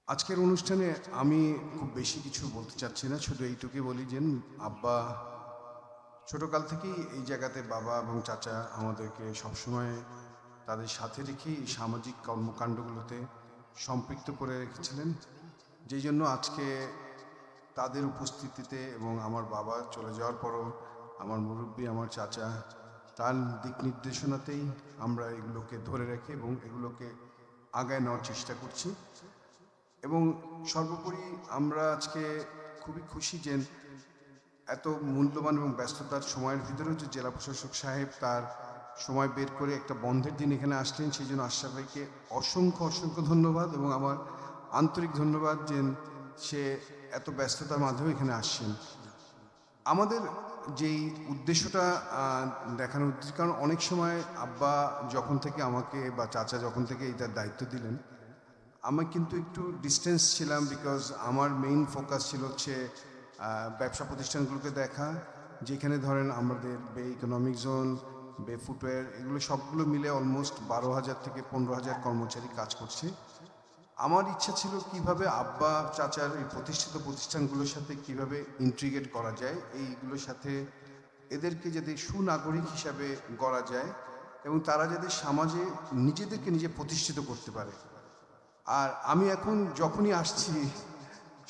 আজকের অনুষ্ঠানে আমি খুব বেশি কিছু বলতে চাচ্ছি না, শুধু এইটুকুই বলি যে আব্বা ছোটকাল থেকেই এই জায়গাতে বাবা এবং চাচা আমাদেরকে সবসময় তাদের সাথে রেখেই এই সামাজিক কর্মকাণ্ডগুলোতে সম্পৃক্ত করে রেখেছিলেন। যেই জন্য আজকে তাদের উপস্থিতিতে এবং আমার বাবা চলে যাওয়ার পরও আমার মুরব্বী, আমার চাচা, তার দিক নির্দেশনাতেই আমরা এগুলোকে ধরে রাখি এবং এগুলোকে আগায় নেওয়ার চেষ্টা করছি। এবং সর্বোপরি আমরা আজকে খুবই খুশি যে এত মূল্যবান এবং ব্যস্ততার সময়ের ভিতরেও যে জেলা প্রশাসক সাহেব তার সময় বের করে একটা বন্ধের দিন এখানে আসলেন, সেই জন্য আশরাফ ভাইকে অসংখ্য অসংখ্য ধন্যবাদ এবং আমার আন্তরিক ধন্যবাদ যে সে এত ব্যস্ততার মাধ্যমে এখানে আসছেন। আমাদের যেই উদ্দেশ্যটা দেখানোর উদ্দেশ্য, কারণ অনেক সময় আব্বা যখন থেকে আমাকে বা চাচা যখন থেকে এইটার দায়িত্ব দিলেন, আমি কিন্তু একটু ডিস্টেন্স ছিলাম, বিকজ আমার মেইন ফোকাস ছিল হচ্ছে ব্যবসা প্রতিষ্ঠানগুলোকে দেখা, যেখানে ধরেন আমাদের বে ইকোনমিক জোন, বে ফুটওয়্যার, এগুলো সবগুলো মিলে অলমোস্ট 12,000 থেকে 15,000 কর্মচারী কাজ করছে। আমার ইচ্ছা ছিল কিভাবে আব্বা চাচার এই প্রতিষ্ঠিত প্রতিষ্ঠানগুলোর সাথে কিভাবে ইন্টিগ্রেট করা যায়, এইগুলোর সাথে এদেরকে যাতে সুনাগরিক হিসাবে গড়া যায় এবং তারা যাতে সমাজে নিজেদেরকে নিজে প্রতিষ্ঠিত করতে পারে। আর আমি এখন যখনই আসছি,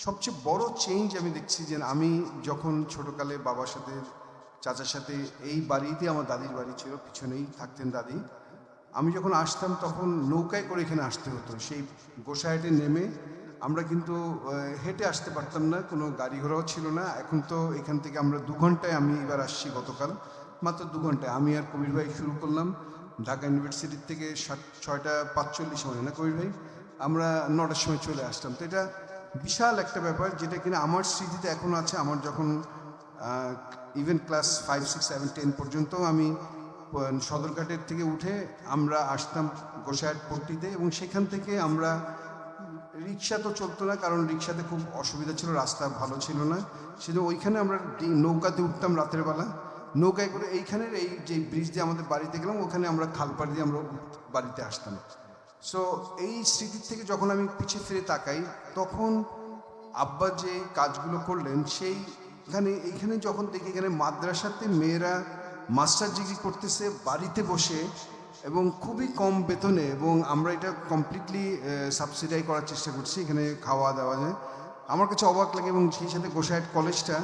সবচেয়ে বড় চেঞ্জ আমি দেখছি যে আমি যখন ছোটোকালে বাবার সাথে চাচার সাথে এই বাড়িতে, আমার দাদির বাড়ি ছিল, পিছনেই থাকতেন দাদি, আমি যখন আসতাম তখন নৌকায় করে এখানে আসতে হতো। সেই গোসাইটে নেমে আমরা কিন্তু হেঁটে আসতে পারতাম না, কোনো গাড়ি ঘোড়াও ছিল না। এখন তো এখান থেকে আমরা 2 ঘন্টায়, আমি এবার আসছি গতকাল, মাত্র 2 ঘন্টায় আমি আর কবির ভাই শুরু করলাম ঢাকা ইউনিভার্সিটির থেকে 6:45 মানে না কবির ভাই, আমরা 9টার সময় চলে আসতাম। তো এটা বিশাল একটা ব্যাপার, যেটা কিনা আমার স্মৃতিতে এখনও আছে। আমার যখন ইভেন ক্লাস 5, 6, 7, 10 পর্যন্ত আমি সদরঘাটের থেকে উঠে আমরা আসতাম গোসাইট পট্টিতে, এবং সেখান থেকে আমরা, রিক্সা তো চলতো না কারণ রিক্সাতে খুব অসুবিধা ছিল, রাস্তা ভালো ছিল না, সেজন্য ওইখানে আমরা নৌকাতে উঠতাম রাতের বেলা, নৌকায় করে এইখানের এই যে ব্রিজ দিয়ে আমাদের বাড়িতে গেলাম, ওখানে আমরা খালপাড় দিয়ে আমরা বাড়িতে আসতাম। সো এই স্মৃতির থেকে যখন আমি পিছিয়ে ফিরে তাকাই, তখন আব্বা যে কাজগুলো করলেন এইখানে যখন দেখি এখানে মাদ্রাসাতে মেয়েরা মাস্টার ডিগ্রি করতেছে বাড়িতে বসে এবং খুবই কম বেতনে, এবং আমরা এটা কমপ্লিটলি সাবসিডাই করার চেষ্টা করছি, এখানে খাওয়া দাওয়া যায়, আমার কাছে অবাক লাগে। এবং সেই সাথে গোসাইট কলেজটা,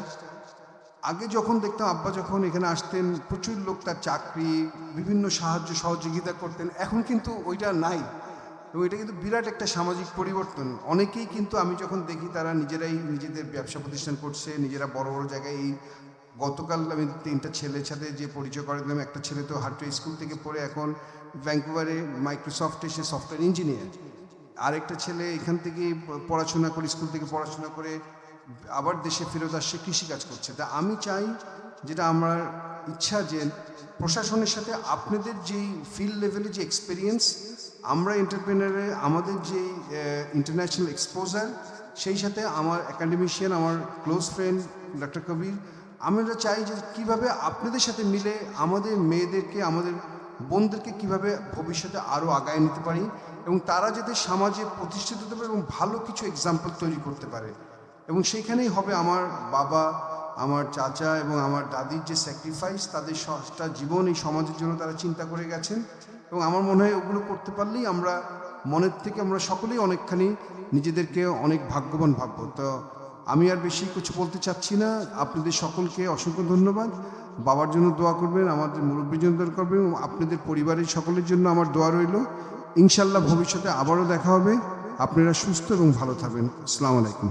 আগে যখন দেখতাম আব্বা যখন এখানে আসতেন প্রচুর লোক তার চাকরি, বিভিন্ন সাহায্য সহযোগিতা করতেন, এখন কিন্তু ওইটা নাই। এবং এটা কিন্তু বিরাট একটা সামাজিক পরিবর্তন। অনেকেই কিন্তু আমি যখন দেখি তারা নিজেরাই নিজেদের ব্যবসা প্রতিষ্ঠান করছে, নিজেরা বড় বড় জায়গায়। এই গতকাল আমি 3টা ছেলের সাথে যে পরিচয় করে দিলাম, একটা ছেলে তো হার্টওয়ে স্কুল থেকে পড়ে এখন ভ্যাঙ্কুভারে মাইক্রোসফটে সে সফটওয়্যার ইঞ্জিনিয়ার, আরেকটা ছেলে এখান থেকে পড়াশোনা করে, স্কুল থেকে পড়াশোনা করে আবার দেশে ফেরত আসছে, কৃষিকাজ করছে। তা আমি চাই, যেটা আমার ইচ্ছা, যে প্রশাসনের সাথে আপনাদের যেই ফিল্ড লেভেলে যে এক্সপিরিয়েন্স, আমরা এন্টারপ্রেনারে আমাদের যে ইন্টারন্যাশনাল এক্সপোজার, সেই সাথে আমার একাডেমিশিয়ান, আমার ক্লোজ ফ্রেন্ড ডক্টর কবির, আমরা চাই যে কীভাবে আপনাদের সাথে মিলে আমাদের মেয়েদেরকে, আমাদের বোনদেরকে কীভাবে ভবিষ্যতে আরও আগায় নিতে পারি এবং তারা যাতে সমাজে প্রতিষ্ঠিত হতে পারে এবং ভালো কিছু এক্সাম্পল তৈরি করতে পারে। এবং সেইখানেই হবে আমার বাবা, আমার চাচা এবং আমার দাদির যে স্যাক্রিফাইস, তাদের সারা জীবন এই সমাজের জন্য তারা চিন্তা করে গেছেন, এবং আমার মনে হয় ওগুলো করতে পারলেই আমরা মনের থেকে আমরা সকলেই অনেকখানি নিজেদেরকে অনেক ভাগ্যবান ভাববো। তো আমি আর বেশি কিছু বলতে চাচ্ছি না। আপনাদের সকলকে অসংখ্য ধন্যবাদ। বাবার জন্য দোয়া করবেন, আমাদের মুরব্বীর জন্য দোয়া করবেন, এবং আপনাদের পরিবারের সকলের জন্য আমার দোয়া রইল। ইনশাল্লাহ ভবিষ্যতে আবারও দেখা হবে। আপনারা সুস্থ এবং ভালো থাকবেন। আসসালামু আলাইকুম।